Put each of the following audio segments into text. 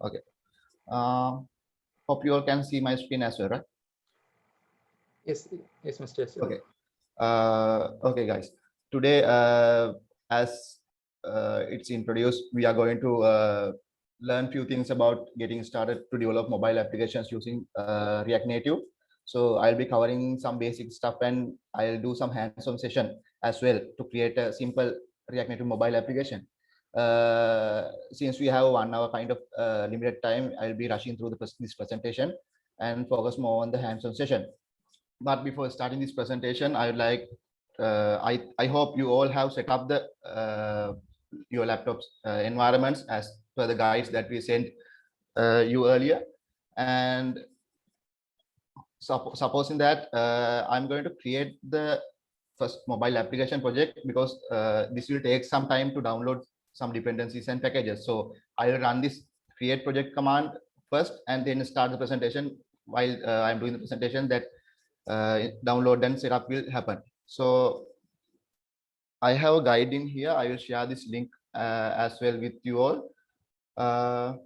Okay. Hope you all can see my screen as well, right? Yes, yes, Mr. Asur. Okay. Okay, guys. Today, as it's introduced, we are going to learn few things about getting started to develop mobile applications using React Native. So I'll be covering some basic stuff, and I'll do some hands-on session as well to create a simple React Native mobile application. Since we have 1 hour kind of limited time, I'll be rushing through this presentation and focus more on the hands-on session. But before starting this presentation, I would like, I hope you all have set up the your laptops environments as per the guides that we sent you earlier. And supposing that I'm going to create the first mobile application project, because this will take some time to download some dependencies and packages. So I will run this create project command first and then start the presentation. While I'm doing the presentation, that download and setup will happen. So I have a guide in here. I will share this link as well with you all. I'll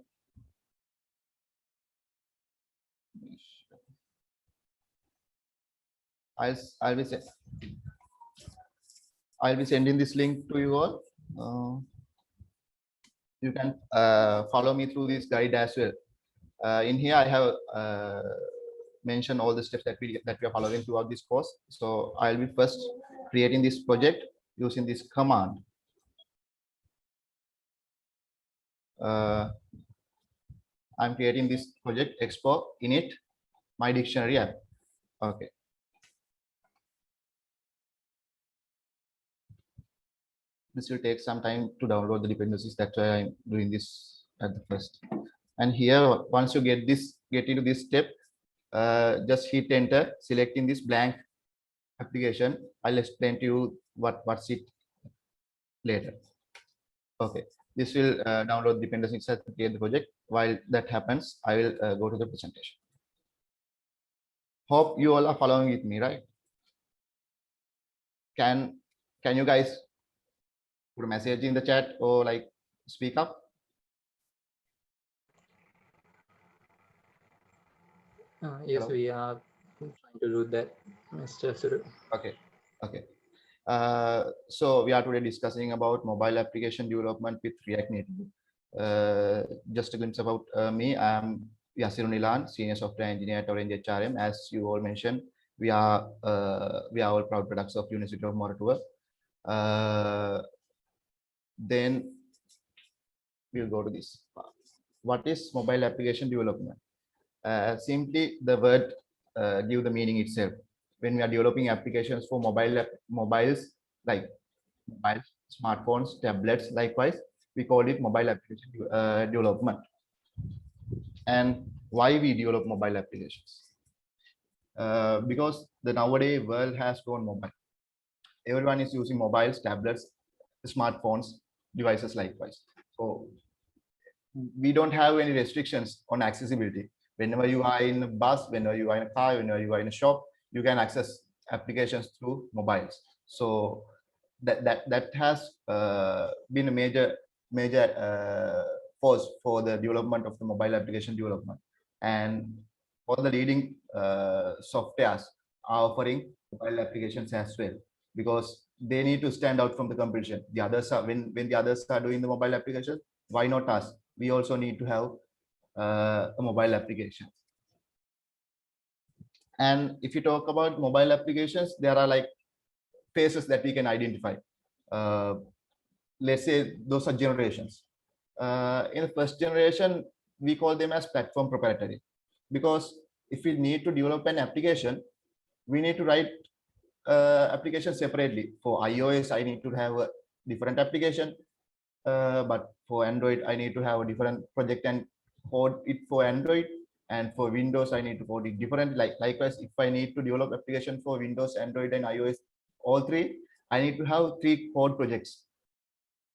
be sending this link to you all. You can follow me through this guide as well. In here, I have mentioned all the steps that we are following throughout this course. So I'll be first creating this project using this command. I'm creating this project expo init my dictionary app. Okay. This will take some time to download the dependencies. That's why I'm doing this at the first. And here, once you get into this step, just hit enter, selecting this blank application. I'll explain to you what's it later. Okay. This will download dependencies to create the project. While that happens, I will go to the presentation. Hope you all are following with me, right? Can you guys put a message in the chat or like speak up? Yes, Hello? we are trying to do that, Mr. Asur. Okay. Okay. So we are today discussing about mobile application development with React Native. Just a glimpse about me. I'm Yasir Nilan, Senior Software Engineer at Orange HRM. As you all mentioned, we are all proud products of University of Moratuwa. Then we'll go to this part. What is mobile application development? Simply, the word give the meaning itself. When we are developing applications for mobiles like mobiles, smartphones, tablets, likewise, we call it mobile application development. And why we develop mobile applications? Because the nowadays world has gone mobile. Everyone is using mobiles, tablets, smartphones, devices likewise. So we don't have any restrictions on accessibility. Whenever you are in a bus, whenever you are in a car, whenever you are in a shop, you can access applications through mobiles. So that has been a major force for the development of the mobile application development. And all the leading softwares are offering mobile applications as well, because they need to stand out from the competition. The others are when the others are doing the mobile application, why not us? We also need to have a mobile application. And if you talk about mobile applications, there are like phases that we can identify. Let's say those are generations. In the first generation, we call them as platform proprietary, because if we need to develop an application, we need to write application separately. For iOS, I need to have a different application, but for Android, I need to have a different project and code it for Android. And for Windows, I need to code it different. Likewise, if I need to develop application for Windows, Android, and iOS, all three, I need to have 3 code projects.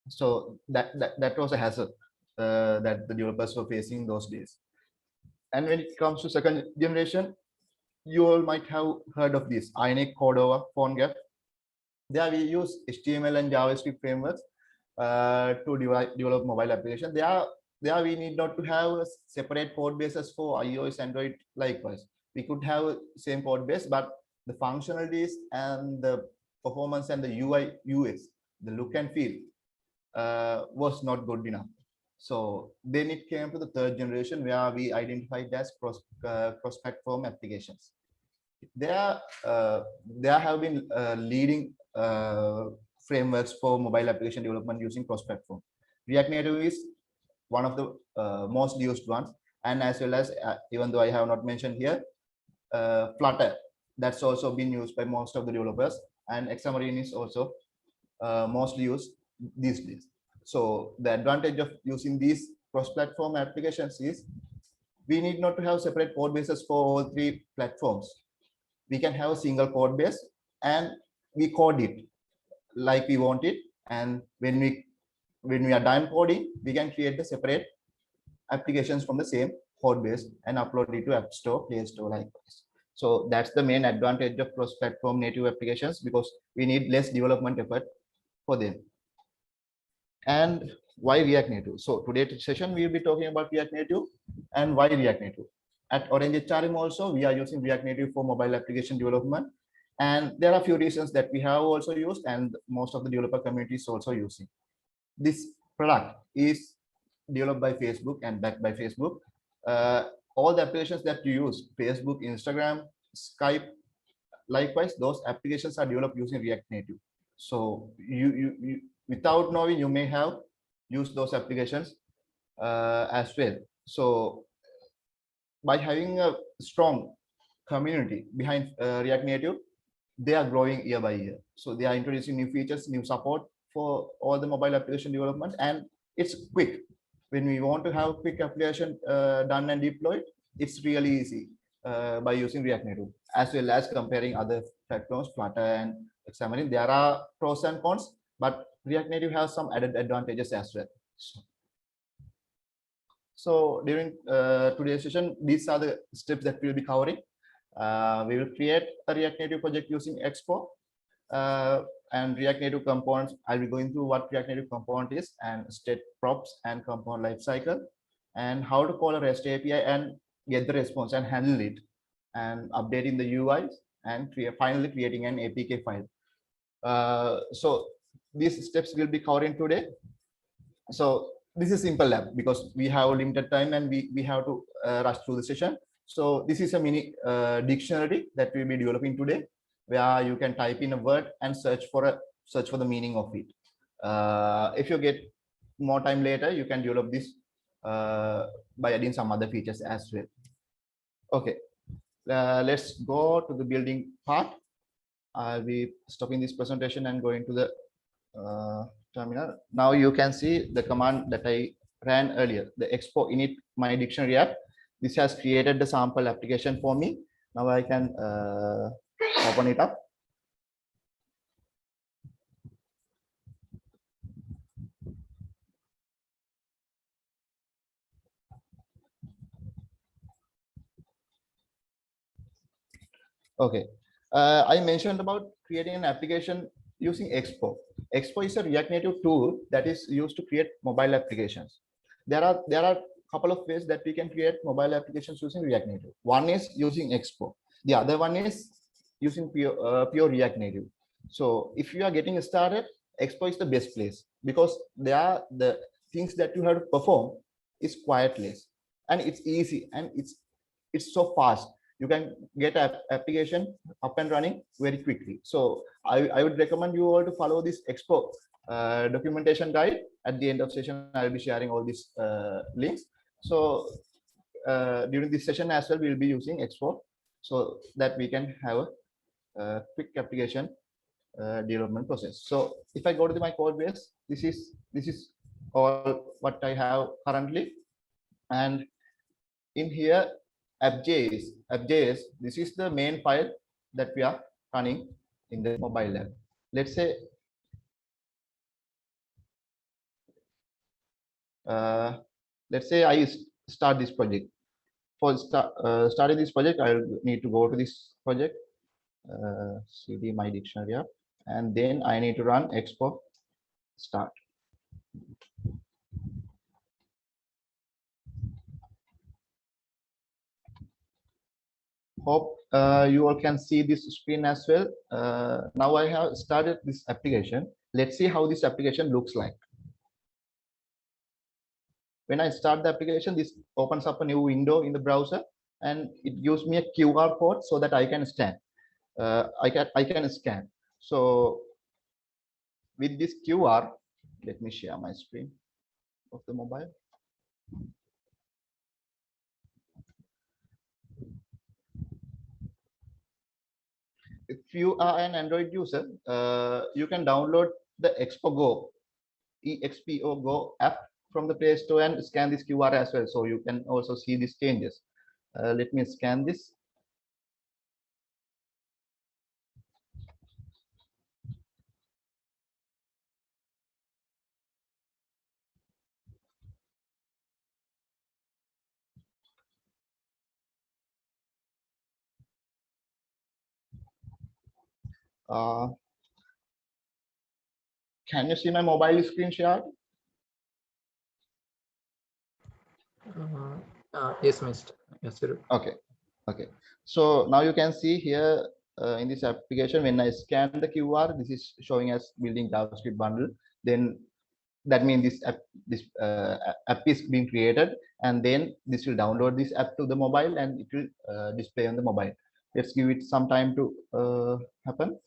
So that was a hassle that the developers were facing those days. And when it comes to second generation, you all might have heard of this Ionic, Cordova, PhoneGap. There we use HTML and JavaScript frameworks to develop mobile application. They are there we need not to have a separate code bases for iOS, Android. Likewise, we could have same code base, but the functionalities and the performance and the UI UX, the look and feel was not good enough. So then it came to the third generation where we identified as cross-platform applications. There have been leading frameworks for mobile application development using cross-platform. React Native is one of the most used ones, and as well as even though I have not mentioned here, Flutter, that's also been used by most of the developers, and Xamarin is also mostly used these days. So the advantage of using these cross-platform applications is we need not to have separate code bases for all three platforms. We can have a single code base and we code it like we want it. And when we are done coding, we can create the separate applications from the same code base and upload it to App Store, Play Store, likewise. So that's the main advantage of cross-platform native applications, because we need less development effort for them. And why React Native? So today's session, we will be talking about React Native and why React Native. At Orange HRM also, we are using React Native for mobile application development. And there are a few reasons that we have also used, and most of the developer community is also using. This product is developed by Facebook and backed by Facebook. All the applications that you use, Facebook, Instagram, Skype, likewise, those applications are developed using React Native. So you without knowing, you may have used those applications as well. So by having a strong community behind React Native, they are growing year by year. So they are introducing new features, new support for all the mobile application development, and it's quick. When we want to have quick application done and deployed, it's really easy by using React Native, as well as comparing other platforms, Flutter and Xamarin. There are pros and cons, but React Native has some added advantages as well. So during today's session, these are the steps that we'll be covering. We will create a React Native project using Expo and React Native components. I'll be going through what React Native component is, and state props and component lifecycle, and how to call a REST API and get the response and handle it, and updating the UIs, and finally creating an APK file. So these steps will be covering today. So this is simple lab because we have limited time and we have to rush through the session. So this is a mini dictionary that we'll be developing today, where you can type in a word and search for the meaning of it. If you get more time later, you can develop this by adding some other features as well. Okay, let's go to the building part. I'll be stopping this presentation and going to the terminal. Now you can see the command that I ran earlier, the expo init my dictionary app. This has created the sample application for me. Now I can open it up. Okay, I mentioned about creating an application using Expo. Expo is a React Native tool that is used to create mobile applications. There are a couple of ways that we can create mobile applications using React Native. One is using Expo. The other one is using pure React Native. So if you are getting started, Expo is the best place, because there are the things that you have to perform is quite less, and it's easy, and it's so fast. You can get an application up and running very quickly. So I would recommend you all to follow this Expo documentation guide. At the end of session, I'll be sharing all these links. So during this session as well, we'll be using Expo so that we can have a quick application development process. So if I go to my code base, this is all what I have currently, and in here app.js, this is the main file that we are running in the mobile app. Let's say I start this project. For starting this project, I'll need to go to this project, cd my dictionary app, and then I need to run expo start. Hope you all can see this screen as well. Now I have started this application. Let's see how this application looks like. When I start the application, this opens up a new window in the browser, and it gives me a QR code so that I can scan. I can scan. So with this QR, let me share my screen of the mobile. If you are an Android user, you can download the Expo Go, EXPO Go app from the Play Store and scan this QR as well. So you can also see these changes. Let me scan this. Can you see my mobile screen share? Yes, Mr. Yasuru. Okay. Okay. So now you can see here in this application, when I scan the QR, this is showing as building JavaScript bundle. Then that means this app is being created, and then this will download this app to the mobile, and it will display on the mobile. Let's give it some time to happen.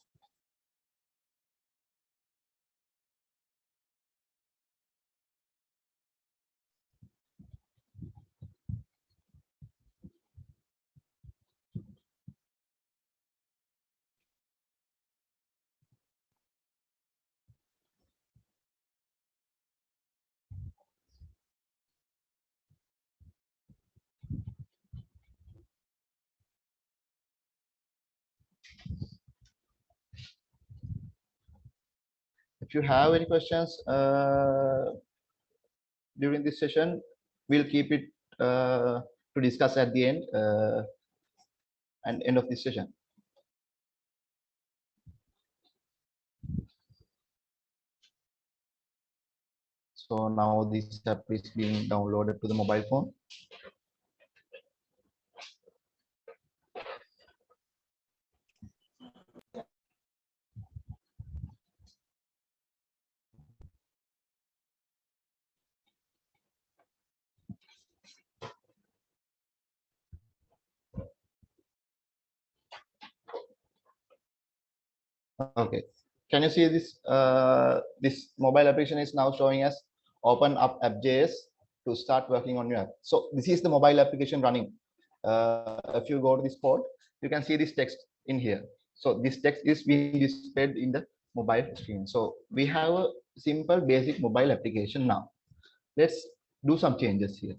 If you have any questions during this session, we'll keep it to discuss at the end and end of this session. So now this app is being downloaded to the mobile phone. Okay, can you see this? This mobile application is now showing us open up app.js to start working on your app. So this is the mobile application running. If you go to this port, you can see this text in here. So this text is being displayed in the mobile screen. So we have a simple basic mobile application now. Let's do some changes here.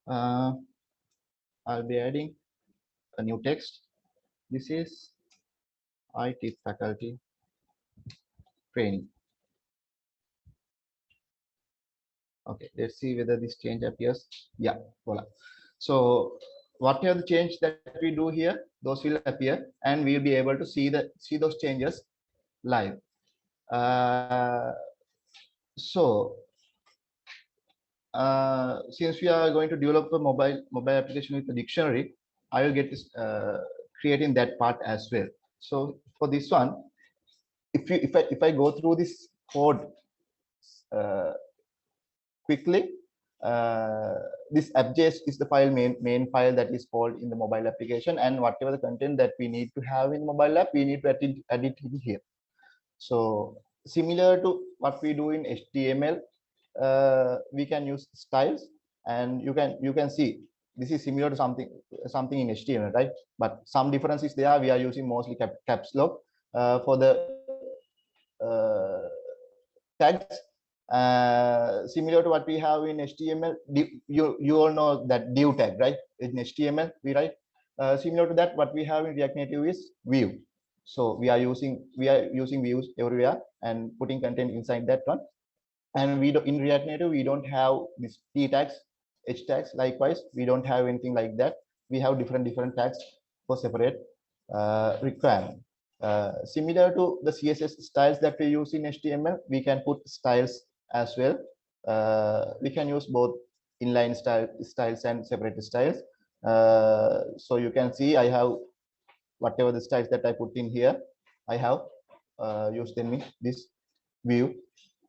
I'll be adding a new text. This is IT faculty training. Okay, let's see whether this change appears. Yeah, voila. So whatever the change that we do here, those will appear, and we'll be able to see those changes live. So since we are going to develop a mobile application with a dictionary, I will get this creating that part as well. So for this one, if I go through this code quickly, this app.js is the file main file that is called in the mobile application, and whatever the content that we need to have in mobile app, we need to add it in here. So similar to what we do in HTML, we can use styles, and you can see this is similar to something in HTML, right? But some differences there. We are using mostly caps lock for the tags. Similar to what we have in HTML, you all know that div tag, right? In HTML, we write similar to that. What we have in React Native is view. So we are using views everywhere and putting content inside that one. And in React Native, we don't have these p tags, h tags. Likewise, we don't have anything like that. We have different tags for separate requirement. Similar to the CSS styles that we use in HTML, we can put styles as well. We can use both inline styles and separate styles. So you can see I have whatever the styles that I put in here, I have used in this view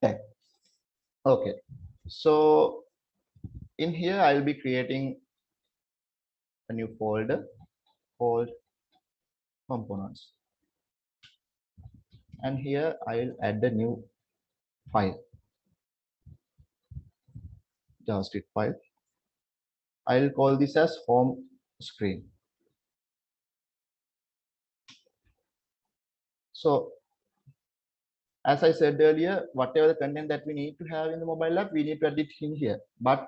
tag. Okay, so in here I'll be creating a new folder called components, and here I'll add the new file, JavaScript file. I'll call this as home screen. So as I said earlier, whatever the content that we need to have in the mobile app, we need to add it in here. But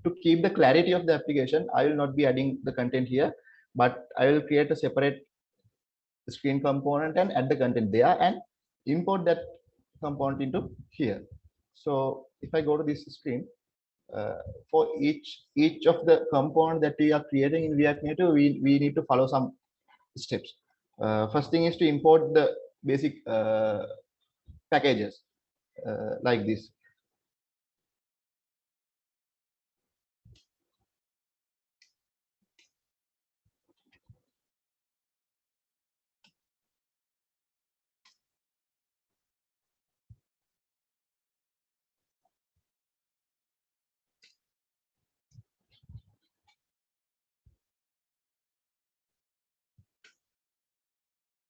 to keep the clarity of the application, I will not be adding the content here, but I will create a separate screen component and add the content there and import that component into here. So if I go to this screen, for each of the component that we are creating in React Native, we need to follow some steps. First thing is to import the basic packages like this.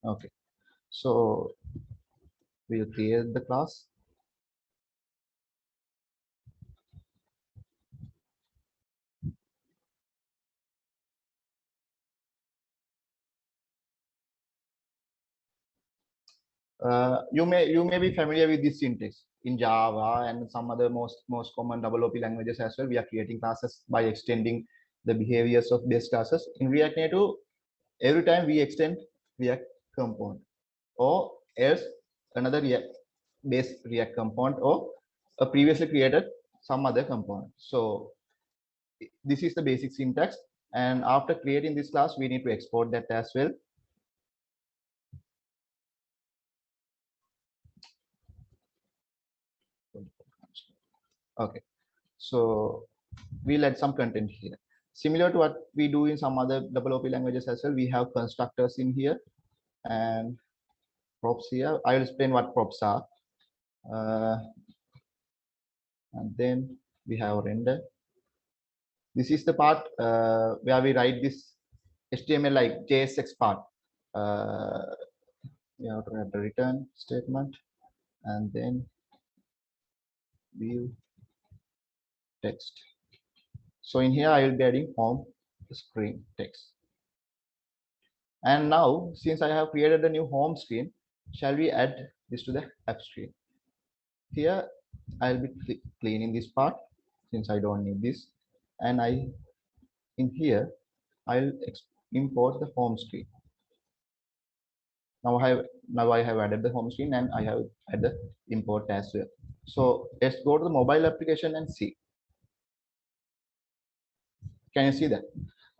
Okay, so we'll create the class. You may be familiar with this syntax in Java and some other most common OOP languages as well. We are creating classes by extending the behaviors of base classes. In React Native, every time we extend React component, or else another base React component, or a previously created some other component. So this is the basic syntax. And after creating this class, we need to export that as well. Okay, so we'll add some content here. Similar to what we do in some other OOP languages as well, we have constructors in here and props here. I will explain what props are. And then we have render. This is the part where we write this HTML like JSX part. We have to have the return statement and then view text. So in here, I will be adding home screen text. And now, since I have created a new home screen, shall we add this to the app screen? Here, I'll be cleaning this part since I don't need this. And in here, I'll import the home screen. Now I have added the home screen and I have added the import as well. So let's go to the mobile application and see. Can you see that?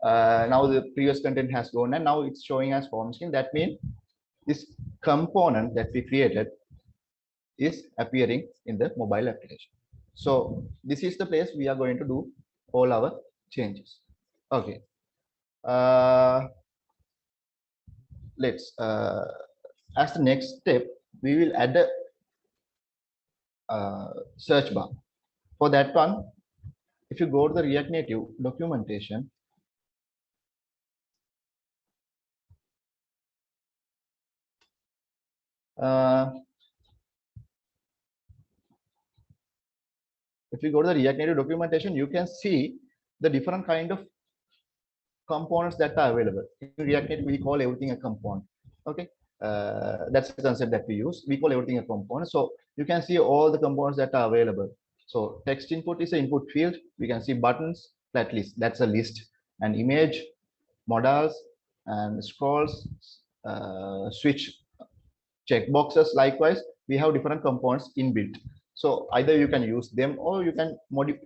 Now the previous content has gone and now it's showing as home screen. That means this component that we created is appearing in the mobile application. So this is the place we are going to do all our changes. Okay. Let's as the next step, we will add a search bar. For that one, if you go to the React Native documentation, if you go to the React Native documentation, you can see the different kind of components that are available. In React Native, we call everything a component. Okay, that's the concept that we use. We call everything a component. So you can see all the components that are available. So text input is an input field. We can see buttons, flat list, that's a list, and image, modals, and scrolls, switch checkboxes. Likewise, we have different components inbuilt. So either you can use them or you can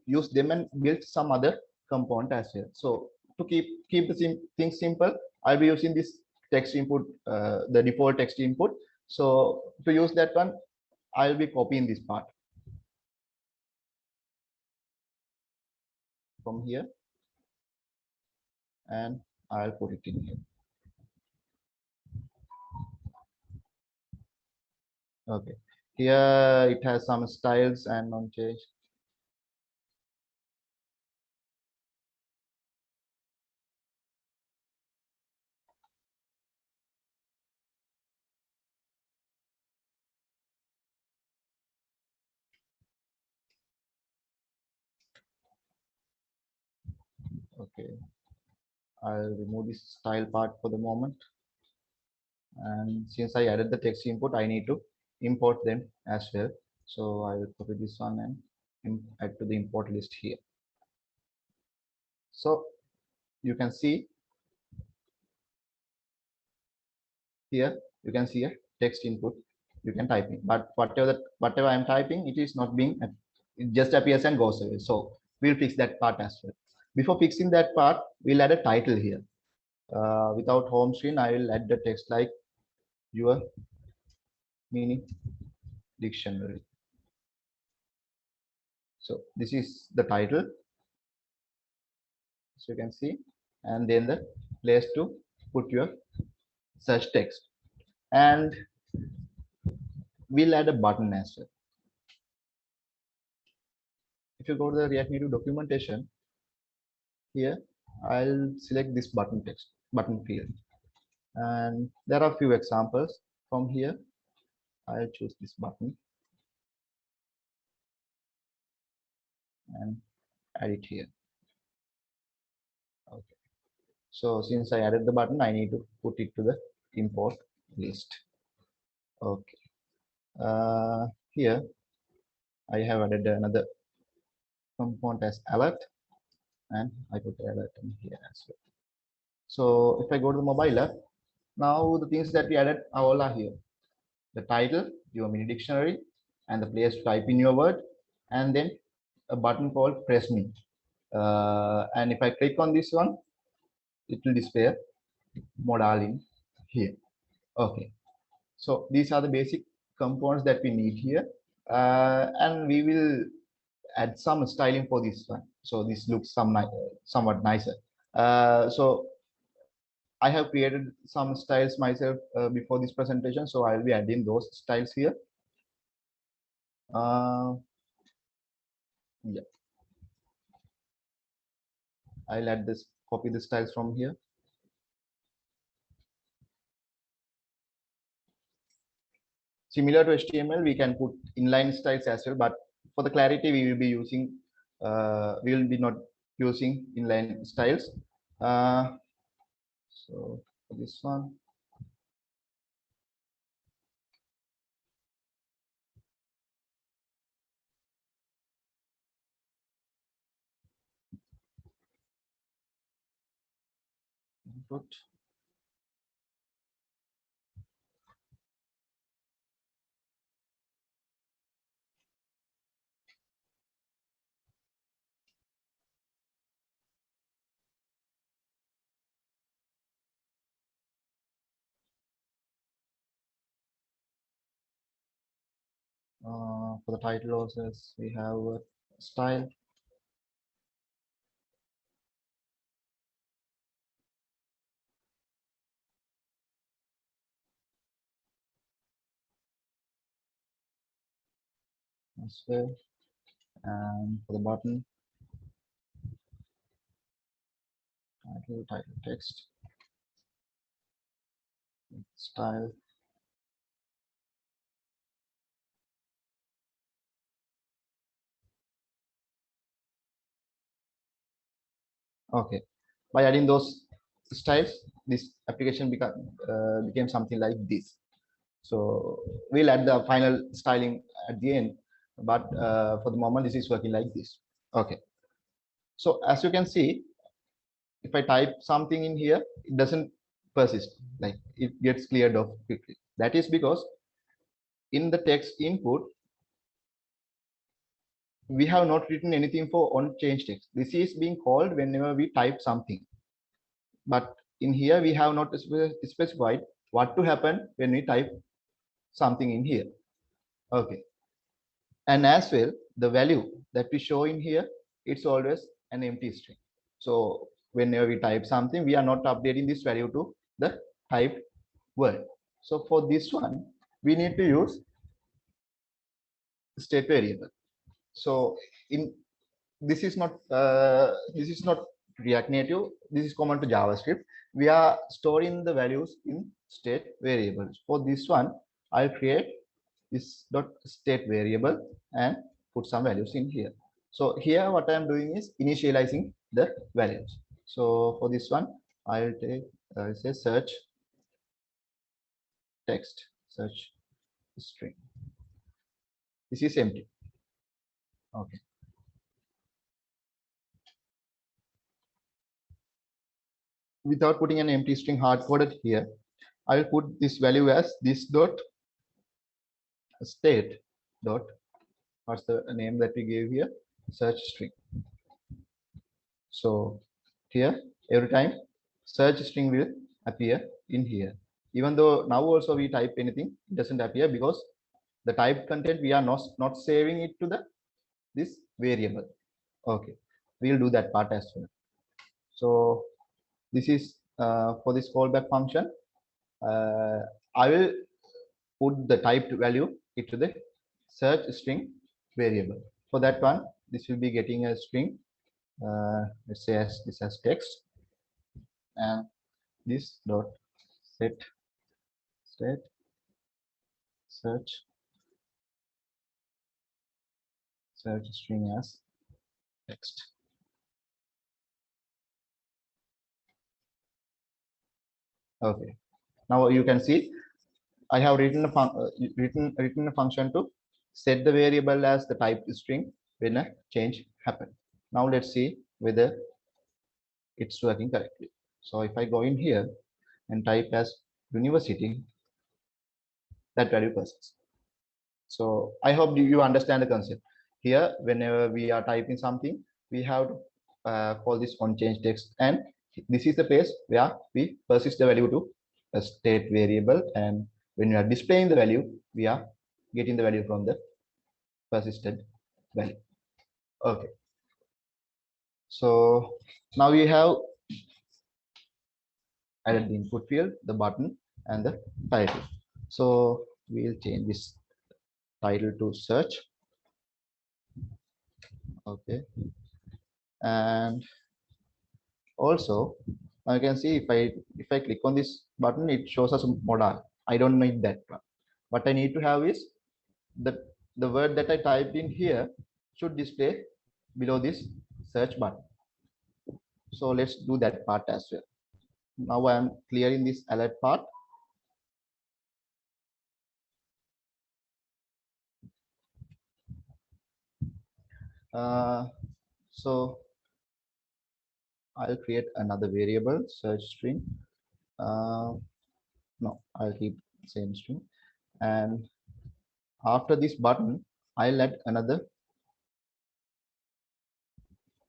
use them and build some other component as well. So to keep the things simple, I'll be using this text input, the default text input. So to use that one, I'll be copying this part from here and I'll put it in here. Okay. Here it has some styles and non change. Okay. I'll remove this style part for the moment. And since I added the text input, I need to import them as well. So I will copy this one and add to the import list here. So you can see here, you can see a text input. You can type in, but whatever I'm typing, it is not being, it just appears and goes away. So we'll fix that part as well. Before fixing that part, we'll add a title here. Without home screen, I will add the text like your meaning dictionary. So this is the title, so you can see, and then the place to put your search text, and we'll add a button as well. If you go to the React Native documentation, here I'll select this button field, and there are a few examples. From here I'll choose this button and add it here. Okay, so since I added the button, I need to put it to the import list. Okay, here I have added another component as alert, and I put alert in here as well. So if I go to the mobile app, now the things that we added all are here: the title, your mini dictionary, and the place to type in your word, and then a button called press me. And if I click on this one, it will display modal in here. Okay, so these are the basic components that we need here, and we will add some styling for this one, so this looks somewhat nicer. So I have created some styles myself before this presentation, so I'll be adding those styles here. Yeah, I'll add this, copy the styles from here. Similar to HTML, we can put inline styles as well, but for the clarity, we will be using, we will be not using inline styles. So for this one, input. For the title also, we have style. As well, and for the button, title text, style. Okay, by adding those styles, this application became something like this. So we'll add the final styling at the end, but for the moment, this is working like this. Okay, so as you can see, if I type something in here, it doesn't persist, like it gets cleared off quickly. That is because in the text input, we have not written anything for on change text. This is being called whenever we type something, but in here we have not specified what to happen when we type something in here. Okay, and as well, the value that we show in here, it's always an empty string. So whenever we type something, we are not updating this value to the typed word. So for this one, we need to use state variable. So in this is not React Native. This is common to JavaScript. We are storing the values in state variables. For this one, I'll create this dot state variable and put some values in here. So here what I'm doing is initializing the values. So for this one, I'll take say search text search string. This is empty. Okay. Without putting an empty string hard coded here, I will put this value as this dot state dot, what's the name that we gave here, search string. So here every time search string will appear in here. Even though now also we type anything, it doesn't appear because the type content we are not saving it to the this variable. Okay, we'll do that part as well. So this is for this callback function. I will put the typed value into the search string variable. For that one, this will be getting a string. Let's say as this as text, and this dot set search string as text. Okay, now you can see I have written a function to set the variable as the type string when a change happens. Now let's see whether it's working correctly. So if I go in here and type as university, that value persists. So I hope you understand the concept. Here, whenever we are typing something, we have to call this on change text, and this is the place where we persist the value to a state variable, and when we are displaying the value, we are getting the value from the persisted value. Okay. So now we have added the input field, the button, and the title. So we'll change this title to search. Okay. And also I can see if I click on this button, it shows us modal. I don't need that one. What I need to have is the word that I typed in here should display below this search button. So let's do that part as well. Now I am clearing this alert part. So I'll create another variable search string. No, I'll keep same string, and after this button, I'll add another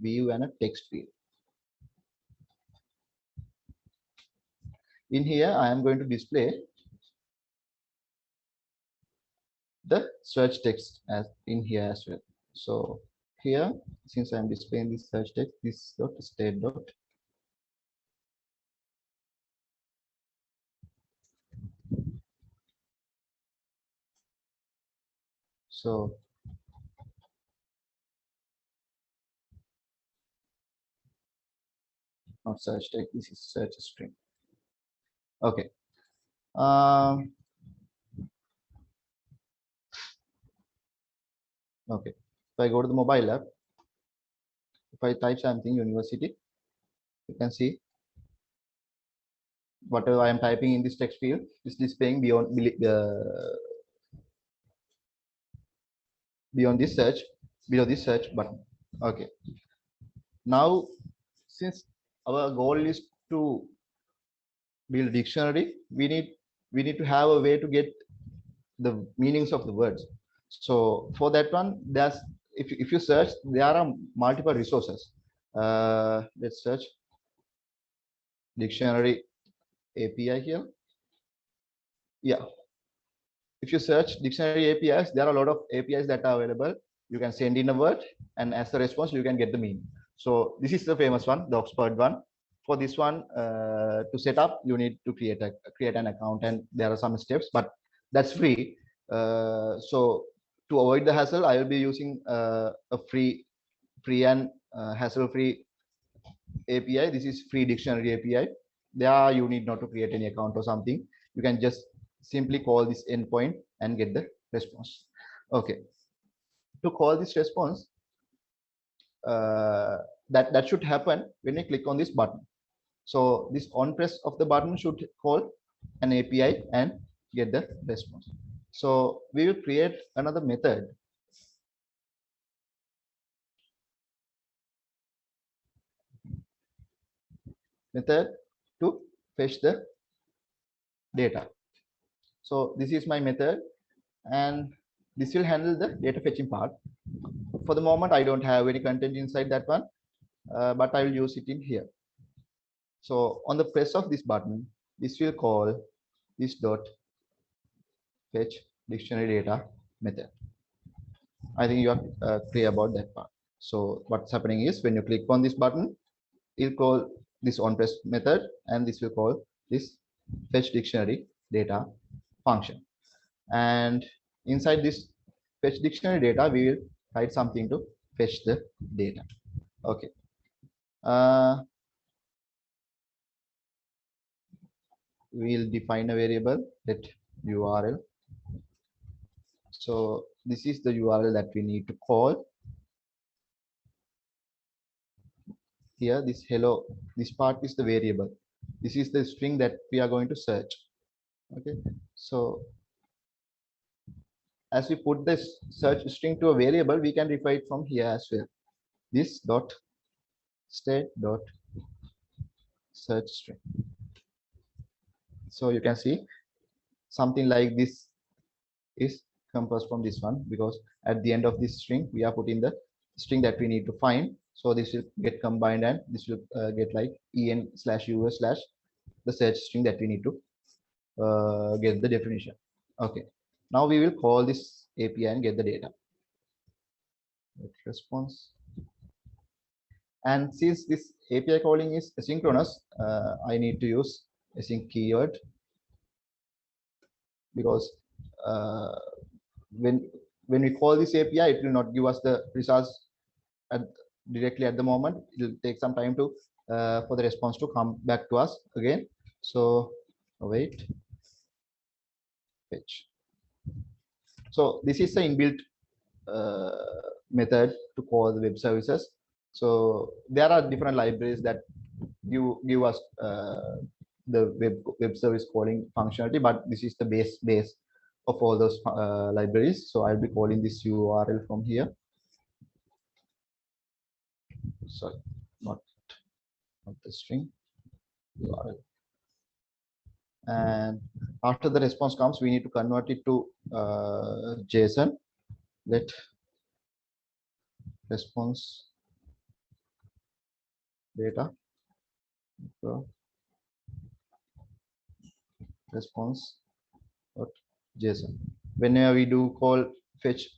view and a text field. In here, I am going to display the search text as in here as well. So here, since I'm displaying this search text, this dot state dot so not search text, this is search string. Okay. Okay, if I go to the mobile app, if I type something university, you can see whatever I am typing in this text field is displaying beyond this search, below this search button. Okay, now since our goal is to build dictionary, we need to have a way to get the meanings of the words. So for that one, there's if you search, there are multiple resources. Let's search dictionary API here. Yeah, if you search dictionary APIs, there are a lot of APIs that are available. You can send in a word, and as the response, you can get the meaning. So this is the famous one, the Oxford one. For this one, to set up, you need to create an account, and there are some steps, but that's free. So to avoid the hassle, I will be using a free and hassle-free API. This is free dictionary API. There you need not to create any account or something. You can just simply call this endpoint and get the response. Okay. To call this response, that should happen when you click on this button. So this on press of the button should call an API and get the response. So we will create another method. To fetch the data. So this is my method, and this will handle the data fetching part. For the moment, I don't have any content inside that one, but I will use it in here. So on the press of this button, this will call this dot fetch dictionary data method. I think you are clear about that part. So what's happening is when you click on this button, it'll call this on press method, and this will call this fetch dictionary data function. And inside this fetch dictionary data, we will write something to fetch the data. Okay. We'll define a variable that URL. So this is the URL that we need to call. Here, this hello, this part is the variable. This is the string that we are going to search. Okay. So as we put this search string to a variable, we can refer it from here as well. This dot state dot search string. So you can see something like this is composed from this one, because at the end of this string we are putting the string that we need to find. So this will get combined, and this will get like en/us/ the search string that we need to get the definition. Okay, now we will call this API and get the data. Response. And since this API calling is asynchronous, I need to use async keyword, because when we call this API, it will not give us the results directly at the moment. It will take some time to for the response to come back to us again. So wait, fetch. So this is the inbuilt method to call the web services. So there are different libraries that give us the web service calling functionality, but this is the base of all those libraries. So I'll be calling this URL from here. Sorry, not the string, URL. And after the response comes, we need to convert it to JSON. Let response data response JSON. Whenever we do call fetch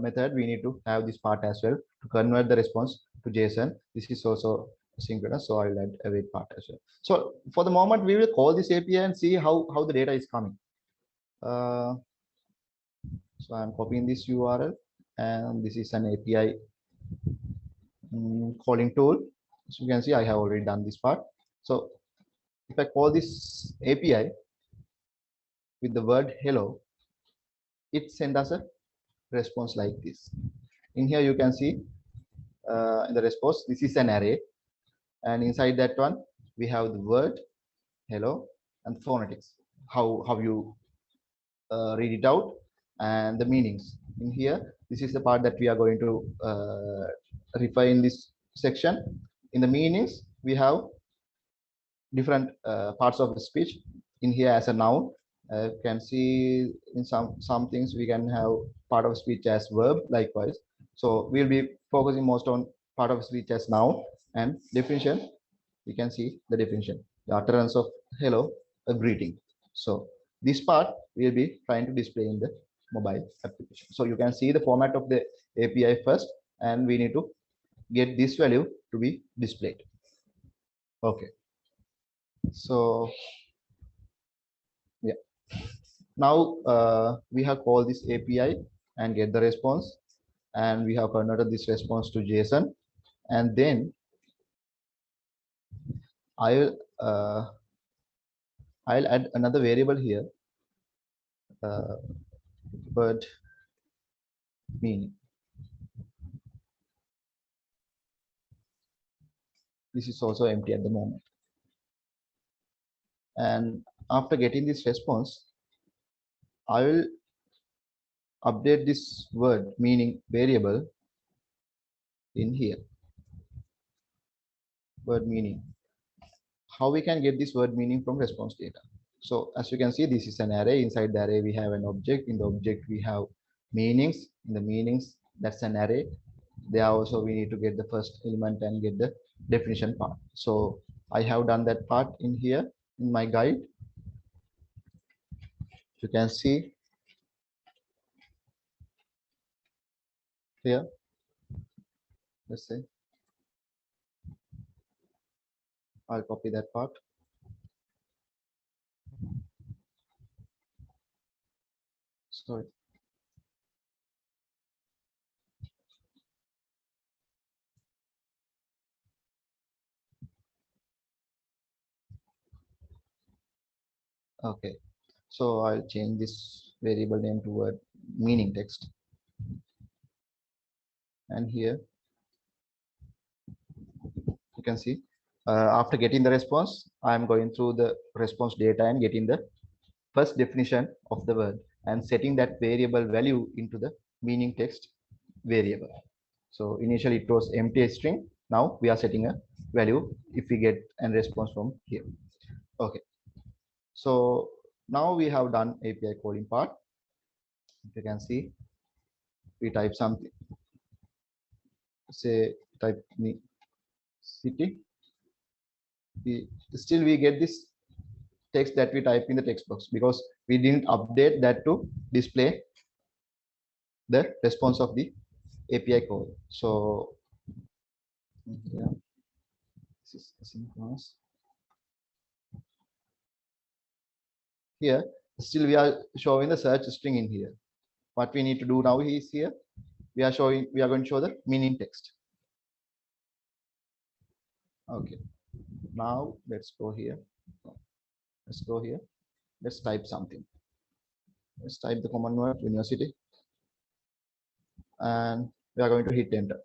method, we need to have this part as well to convert the response to JSON. This is also synchronous, so I'll add a wait part as well. So for the moment, we will call this API and see how the data is coming. So I'm copying this URL, and this is an API calling tool. So you can see I have already done this part. So if I call this API with the word hello, it sends us a response like this. In here you can see in the response, this is an array, and inside that one we have the word hello and phonetics, how you read it out, and the meanings. In here, this is the part that we are going to refer in this section. In the meanings, we have different parts of the speech. In here as a noun, you can see in some things we can have part of speech as verb, likewise. So we'll be focusing most on part of speech as noun. And definition, we can see the definition, the utterance of hello, a greeting. So this part we'll be trying to display in the mobile application. So you can see the format of the API first, and we need to get this value to be displayed. Okay. So yeah, now we have called this API and get the response. And we have converted this response to JSON. And then I'll add another variable here, word meaning. This is also empty at the moment. And after getting this response, I will update this word meaning variable in here. Word meaning. How we can get this word meaning from response data? So as you can see, this is an array. Inside the array, we have an object. In the object, we have meanings. In the meanings, that's an array. There also we need to get the first element and get the definition part. So I have done that part in here in my guide. You can see here. Let's say I'll copy that part. Sorry. Okay. So I'll change this variable name to word meaning text. And here you can see after getting the response, I'm going through the response data and getting the first definition of the word and setting that variable value into the meaning text variable. So initially it was empty string. Now we are setting a value if we get a response from here. Okay. So now we have done API calling part. You can see we type something, say type city. We get this text that we type in the text box because we didn't update that to display the response of the API call. So yeah, this is asynchronous. Here still we are showing the search string in here. What we need to do now is here we are going to show the meaning text. Okay, now let's go here. Let's type something. Let's type the common word university and we are going to hit enter.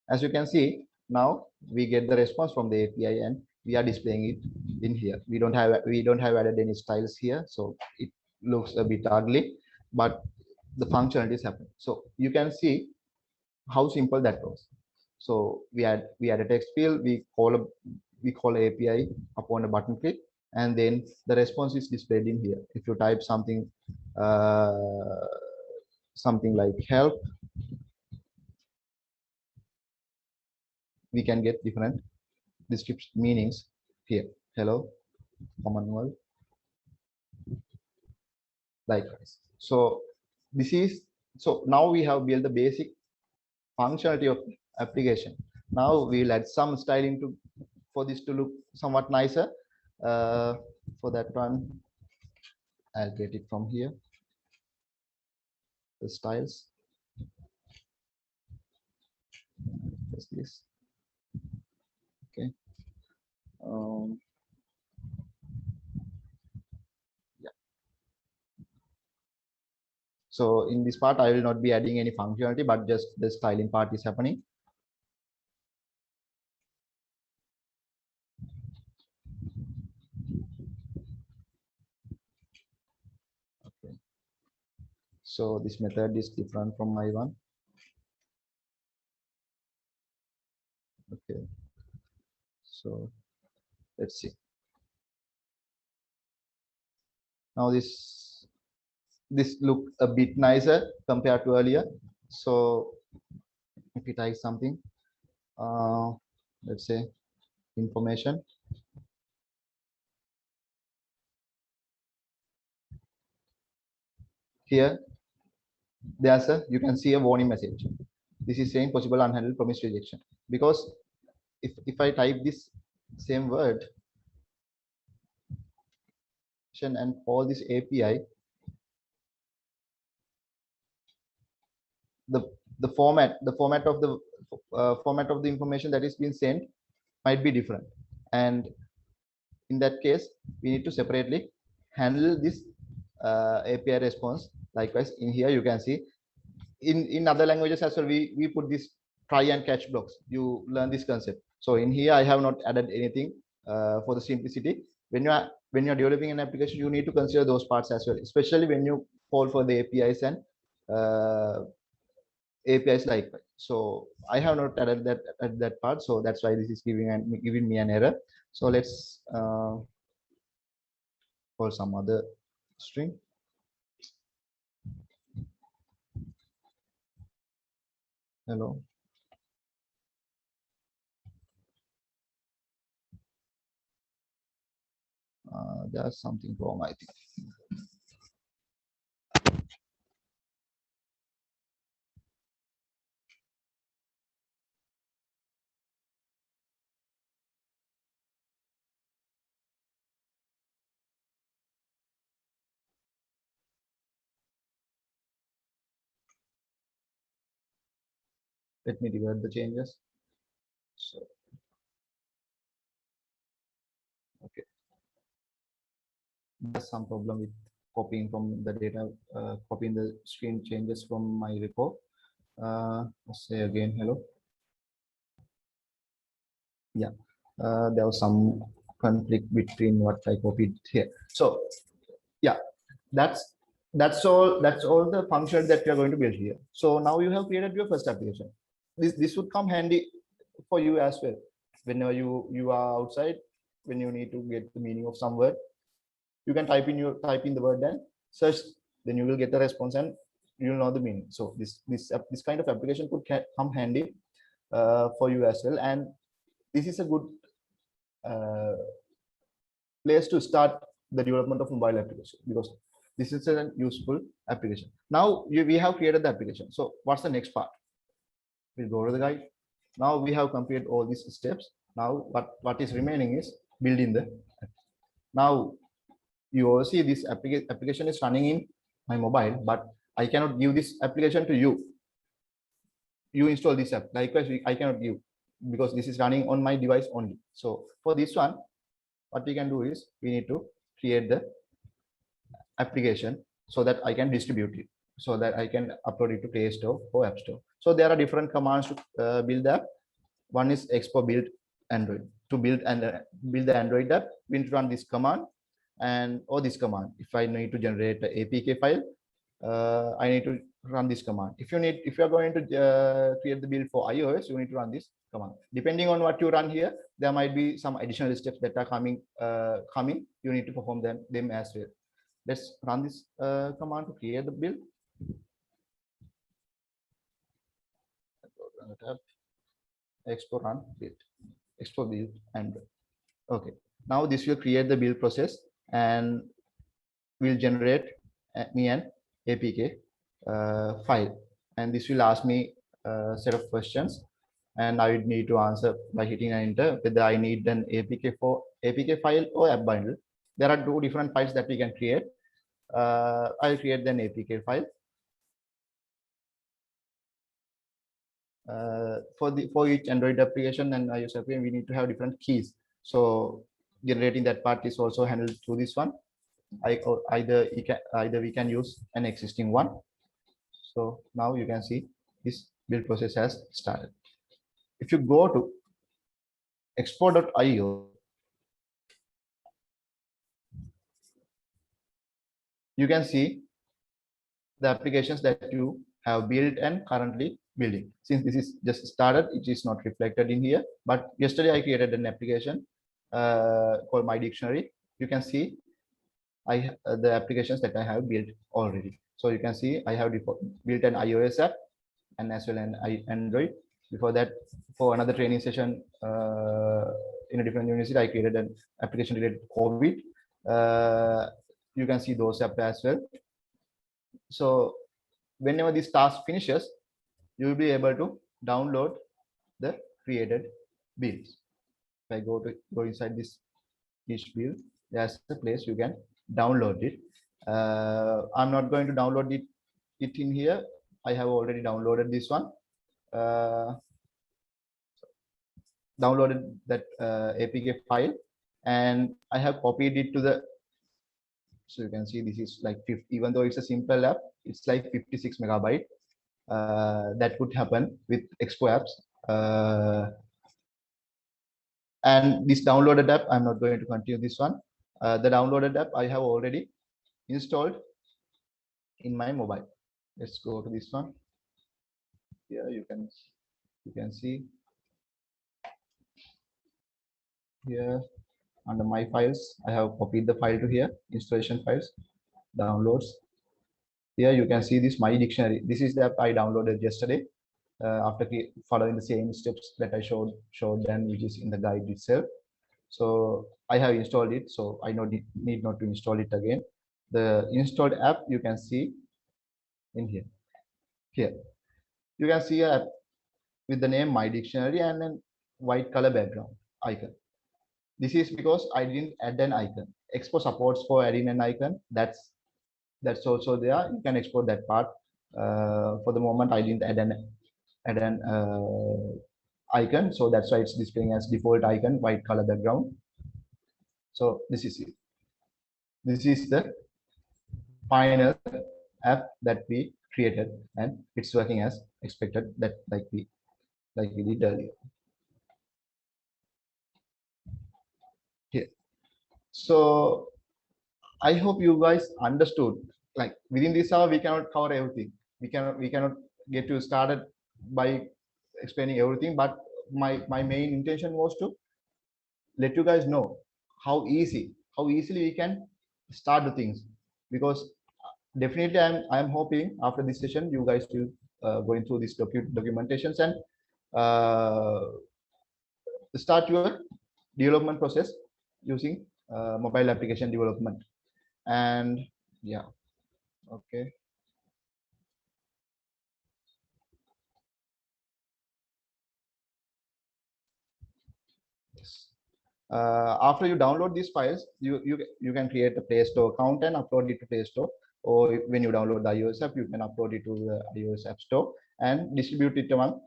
As you can see, now we get the response from the API and we are displaying it in here. We don't have added any styles here, so it looks a bit ugly, but the functionality is happening. So you can see how simple that was. So we add a text field, we call API upon a button click, and then the response is displayed in here. If you type something like help, we can get different description meanings here. Hello, common world, likewise. So now we have built the basic functionality of application. Now we'll add some styling for this to look somewhat nicer. For that one, I'll get it from here. The styles. Just this. Okay. Yeah. So in this part, I will not be adding any functionality, but just the styling part is happening. Okay. So this method is different from my one. Okay. So let's see. Now this look a bit nicer compared to earlier. So if we type something, let's say information. Here, you can see a warning message. This is saying possible unhandled promise rejection. Because if I type this same word, and call this API, the format of the information that is being sent might be different, and in that case we need to separately handle this API response. Likewise, in here you can see in other languages as well, we put this try and catch blocks. You learn this concept. So in here I have not added anything for the simplicity. When you are developing an application, you need to consider those parts as well, especially when you call for the APIs and APIs likewise. So I have not added that at that part, so that's why this is giving me an error. So let's call some other string. Hello. There's something wrong, I think. Let me revert the changes. So, okay. There's some problem with copying from the data, copying the screen changes from my repo. Let's say again, hello. Yeah, there was some conflict between what I copied here. So, yeah, that's all the functions that we are going to build here. So now you have created your first application. This would come handy for you as well whenever you are outside, when you need to get the meaning of some word. You can type in the word and search, then you will get the response and you will know the meaning. So this kind of application could come handy for you as well, and this is a good place to start the development of mobile application, because this is a useful application. Now we have created the application. So what's the next part? We'll go to the guide. Now we have completed all these steps. Now what is remaining is building the app. Now you all see this application is running in my mobile, but I cannot give this application to you. You install this app. Likewise, I cannot give, because this is running on my device only. So for this one, what we can do is we need to create the application so that I can distribute it, so that I can upload it to Play Store or App Store. So there are different commands to build the app. One is expo build Android. To build the Android app, we need to run this command or this command. If I need to generate an APK file, I need to run this command. If you are going to create the build for iOS, you need to run this command. Depending on what you run here, there might be some additional steps that are coming. You need to perform them as well. Let's run this command to create the build. Expo run build. Expo build Android. Okay. Now this will create the build process and will generate me an APK file, and this will ask me a set of questions, and I would need to answer by hitting enter whether I need an APK file or app bundle. There are two different files that we can create. I'll create an APK file. For each Android application and iOS application, we need to have different keys. So generating that part is also handled through this one. Either we can use an existing one. So now you can see this build process has started. If you go to expo.io, you can see the applications that you have built and currently building. Since this is just started, it is not reflected in here. But yesterday I created an application called My Dictionary. You can see the applications that I have built already. So you can see I have built an iOS app and as well an Android. Before that, for another training session in a different university, I created an application related to COVID. You can see those apps as well. So whenever this task finishes, you will be able to download the created builds. If I go inside this each build, there's a place you can download it. I'm not going to download it in here. I have already downloaded this one. Downloaded that APK file, and I have copied it to the. So you can see this is like 50, even though it's a simple app, it's like 56 megabyte. That could happen with Expo apps. And this downloaded app, I'm not going to continue this one. The downloaded app I have already installed in my mobile. Let's go to this one. Here you can see here under my files, I have copied the file to here, installation files, downloads. Here you can see this My Dictionary. This is the app I downloaded yesterday after following the same steps that I showed them, which is in the guide itself. So I have installed it, so I need not to install it again. The installed app you can see in here. Here you can see a app with the name My Dictionary and then white color background icon. This is because I didn't add an icon. Expo supports for adding an icon. That's also there. You can export that part. For the moment, I didn't add an icon, so that's why it's displaying as default icon, white color background. So this is it. This is the final app that we created, and it's working as expected. That like we did earlier. Here. So I hope you guys understood. Like within this hour, we cannot cover everything. We cannot get you started by explaining everything. But my main intention was to let you guys know how easily we can start the things, because definitely I'm hoping after this session you guys will going through these documentations and start your development process using mobile application development. And yeah, okay. Yes. After you download these files, you can create a Play Store account and upload it to Play Store. Or when you download the iOS app, you can upload it to the iOS App Store and distribute it among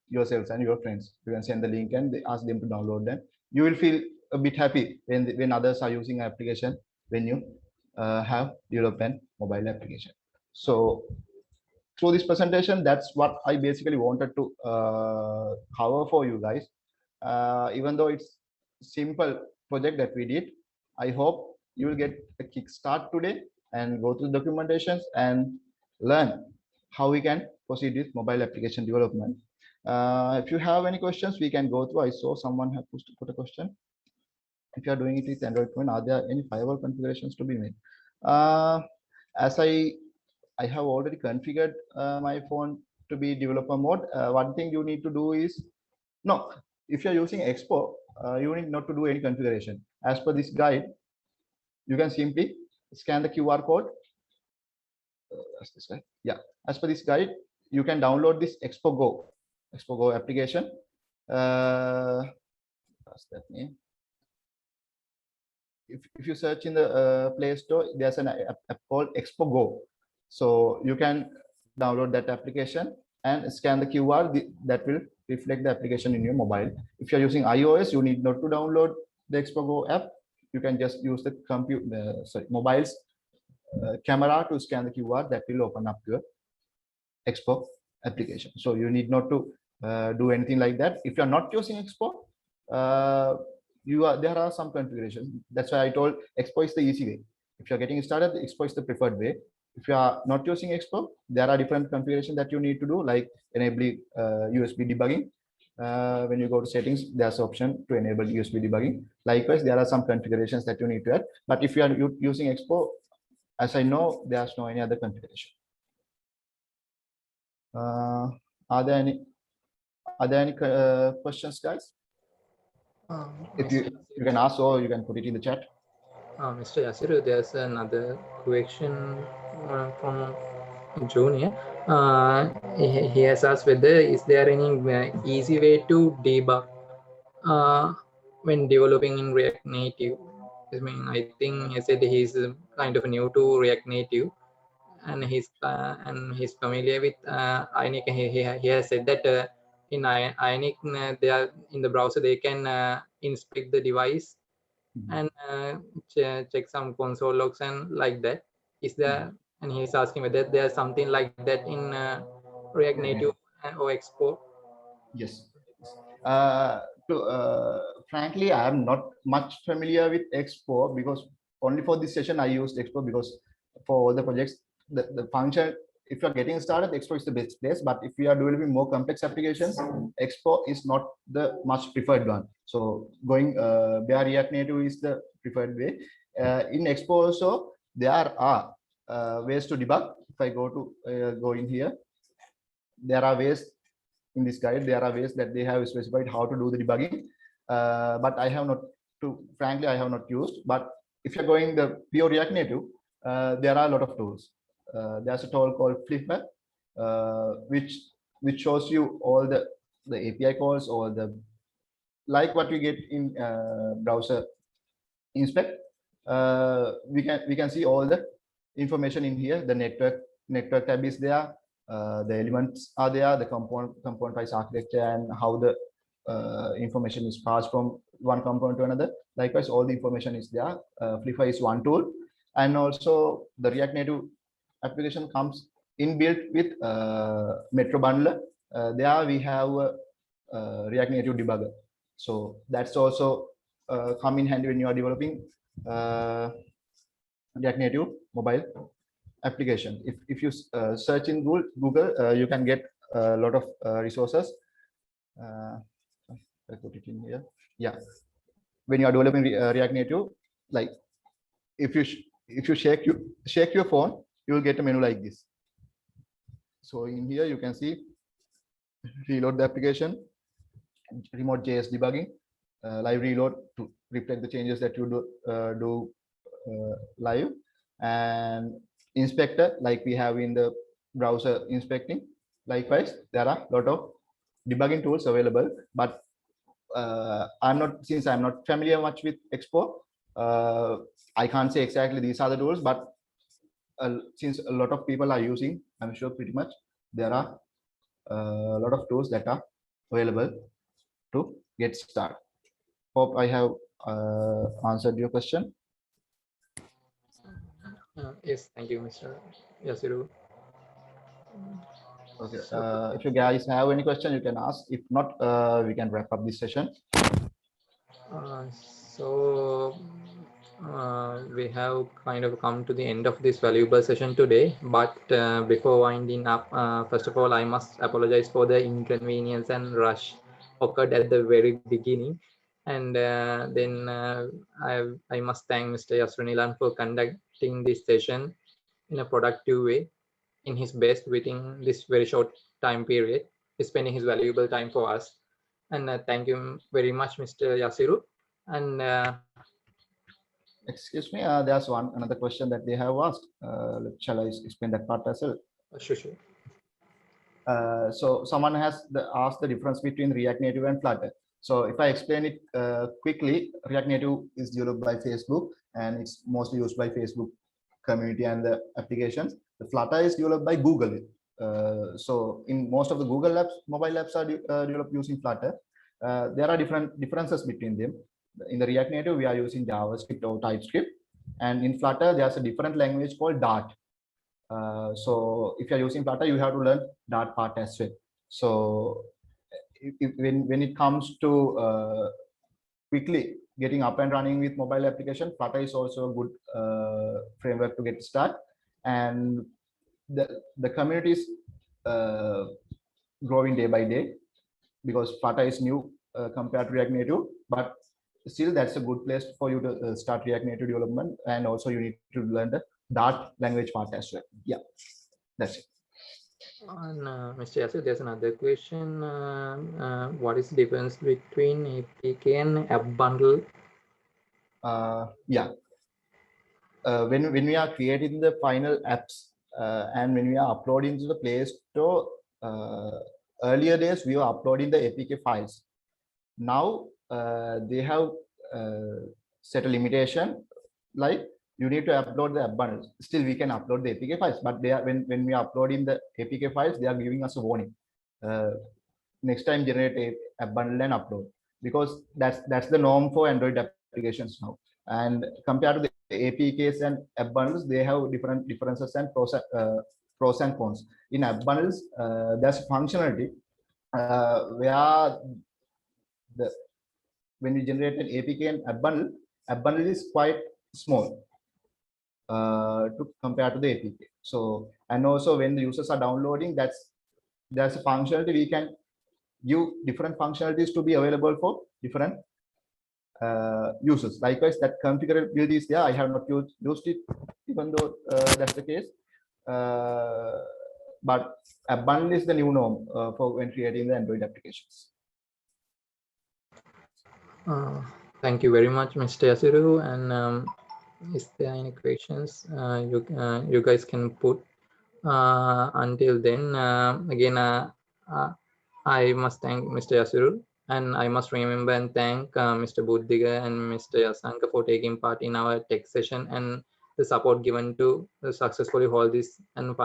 yourselves and your friends. You can send the link and ask them to download them. You will feel a bit happy when others are using an application when you have developed an mobile application. So through this presentation, that's what I basically wanted to cover for you guys. Even though it's simple project that we did, I hope you will get a kickstart today and go through documentations and learn how we can proceed with mobile application development. If you have any questions, we can go through. I saw someone have put a question. If you are doing it with Android phone, are there any firewall configurations to be made? As I have already configured my phone to be developer mode. One thing you need to do is, no, if you're using Expo, you need not to do any configuration. As per this guide, you can simply scan the QR code. That's this guide. Yeah, as per this guide, you can download this Expo Go application. What's that name? If you search in the Play Store, there's an app called Expo Go. So you can download that application and scan the QR that will reflect the application in your mobile. If you're using iOS, you need not to download the Expo Go app. You can just use the mobile's camera to scan the QR that will open up your Expo application. So you need not to do anything like that. If you're not using Expo, there are some configurations. That's why I told Expo is the easy way. If you're getting started, Expo is the preferred way. If you are not using Expo, there are different configurations that you need to do, like enabling USB debugging. When you go to settings, there's an option to enable USB debugging. Likewise, there are some configurations that you need to add. But if you are using Expo, as I know, there's no any other configuration. Are there any questions, guys? If you can ask or you can put it in the chat. Mr. Yasiru, there's another question from Junior. He has asked whether is there any easy way to debug when developing in React Native. I mean, I think he said he's kind of new to React Native, and he's familiar with Ionic. He has said that in Ionic, they are in the browser, they can inspect the device and check some console logs and like that. Is there? And he's asking whether there's something like that in React Native or Expo. Yes. Frankly, I am not much familiar with Expo because only for this session I used Expo because for all the projects, the function, if you're getting started, Expo is the best place. But if you are developing more complex applications, Expo is not the much preferred one. So going via React Native is the preferred way. In Expo also, there are ways to debug. If I go in here, there are ways in this guide, there are ways that they have specified how to do the debugging, but I have not, frankly, I have not used. But if you're going the pure React Native, there are a lot of tools. There's a tool called Flipper, which shows you all the API calls or the like what we get in browser inspect. We can see all the information in here. The network tab is there. The elements are there, the component-wise architecture, and how the information is passed from one component to another. Likewise, all the information is there. Flipper is one tool, and also the React Native application comes inbuilt with Metro Bundler. There we have React Native debugger, so that's also come in handy when you are developing React Native mobile application. If you search in Google, you can get a lot of resources. I put it in here. Yeah, when you are developing React Native, like if you shake your phone, you will get a menu like this. So in here you can see reload the application, remote JS debugging, live reload to reflect the changes that you do live, and inspector like we have in the browser inspecting. Likewise, there are a lot of debugging tools available, but since I'm not familiar much with Expo, I can't say exactly these are the tools, but since a lot of people are using, I'm sure pretty much there are a lot of tools that are available to get started. Hope I have answered your question. Yes, thank you, Mr. Yasiru. Okay. If you guys have any question, you can ask. If not, we can wrap up this session. We have kind of come to the end of this valuable session today, but before winding up, first of all, I must apologize for the inconvenience and rush occurred at the very beginning, and then I must thank Mr. Yasrunilan for conducting this session in a productive way, in his best within this very short time period, spending his valuable time for us. And thank you very much, Mr. Yasiru. And excuse me, there's another question that they have asked. Shall I explain that part as well? Sure. So someone has asked the difference between React Native and Flutter. So if I explain it quickly, React Native is developed by Facebook and it's mostly used by Facebook community and the applications. The Flutter is developed by Google. So in most of the Google apps, mobile apps are developed using Flutter. There are differences between them. In the React Native, we are using JavaScript or TypeScript, and in Flutter, there's a different language called Dart. So if you're using Flutter, you have to learn Dart part as well. So when it comes to quickly getting up and running with mobile application, Flutter is also a good framework to get started. And the community is growing day by day because Flutter is new compared to React Native, but still that's a good place for you to start React Native development. And also you need to learn the Dart language part as well. Yeah, that's it. And Mr. Yasir, there's another question. What is the difference between APK and app bundle? Yeah. When we are creating the final apps and when we are uploading to the Play Store, earlier days we were uploading the APK files. Now they have set a limitation like you need to upload the app bundles. Still, we can upload the APK files, but they are when we are uploading the APK files, they are giving us a warning. Next time, generate a app bundle and upload, because that's the norm for Android applications now. And compared to the APKs and app bundles, they have different differences and pros and cons. In app bundles, there's functionality where the when you generate an APK and app bundle is quite small to compare to the APK. So, and also when the users are downloading, there's a functionality we can give different functionalities to be available for different users. Likewise, that configurability is there. I have not used it, even though that's the case. But a bundle is the new norm for when creating the Android applications. Thank you very much, Mr. Yasiru. And is there any questions you guys can put? Until then, again, I must thank Mr. Yasiru, and I must remember and thank Mr. Buddhiga and Mr. Yasanka for taking part in our tech session and the support given to successfully hold this and